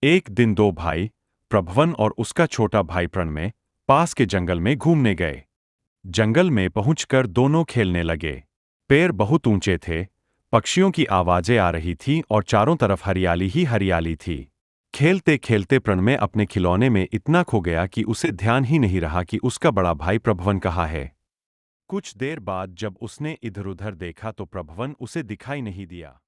एक दिन दो भाई, प्रभवन और उसका छोटा भाई प्रणमय, पास के जंगल में घूमने गए। जंगल में पहुंचकर दोनों खेलने लगे। पेड़ बहुत ऊंचे थे, पक्षियों की आवाजें आ रही थीं और चारों तरफ हरियाली ही हरियाली थी। खेलते खेलते प्रणमय अपने खिलौने में इतना खो गया कि उसे ध्यान ही नहीं रहा कि उसका बड़ा भाई प्रभवन कहाँ है। कुछ देर बाद जब उसने इधर-उधर देखा तो प्रभवन उसे दिखाई नहीं दिया।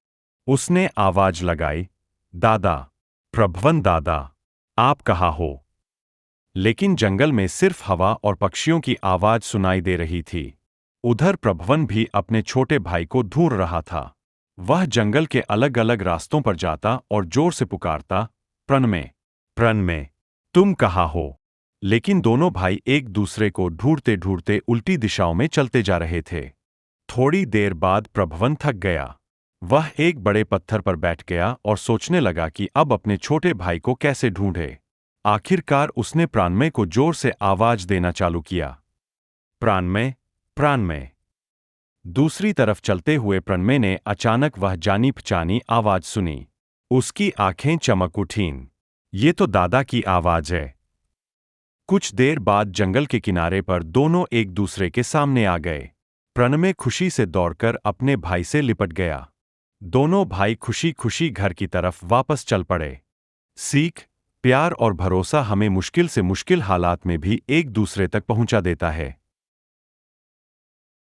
उसने आवाज लगाई, दादा, प्रभवन दादा, आप कहाँ हो? लेकिन जंगल में सिर्फ हवा और पक्षियों की आवाज सुनाई दे रही थी। उधर प्रभवन भी अपने छोटे भाई को ढूंढ रहा था। वह जंगल के अलग-अलग रास्तों पर जाता और जोर से पुकारता, प्रणमय, प्रणमय, तुम कहाँ हो? लेकिन दोनों भाई एक दूसरे को ढूंढते ढूंढते उल्टी दिशाओं में चलते जा रहे थे। थोड़ी देर बाद प्रभवन थक गया। वह एक बड़े पत्थर पर बैठ गया और सोचने लगा कि अब अपने छोटे भाई को कैसे ढूंढे। आखिरकार उसने प्राणमय को जोर से आवाज देना चालू किया, प्राणमय, प्राणमय। दूसरी तरफ चलते हुए प्रणमय ने अचानक वह जानी पहचानी आवाज सुनी। उसकी आंखें चमक उठीं। ये तो दादा की आवाज है। कुछ देर बाद जंगल के किनारे पर दोनों एक दूसरे के सामने आ गए। प्रणमय खुशी से दौड़कर अपने भाई से लिपट गया। दोनों भाई खुशी खुशी घर की तरफ वापस चल पड़े। सीख, प्यार और भरोसा हमें मुश्किल से मुश्किल हालात में भी एक दूसरे तक पहुंचा देता है।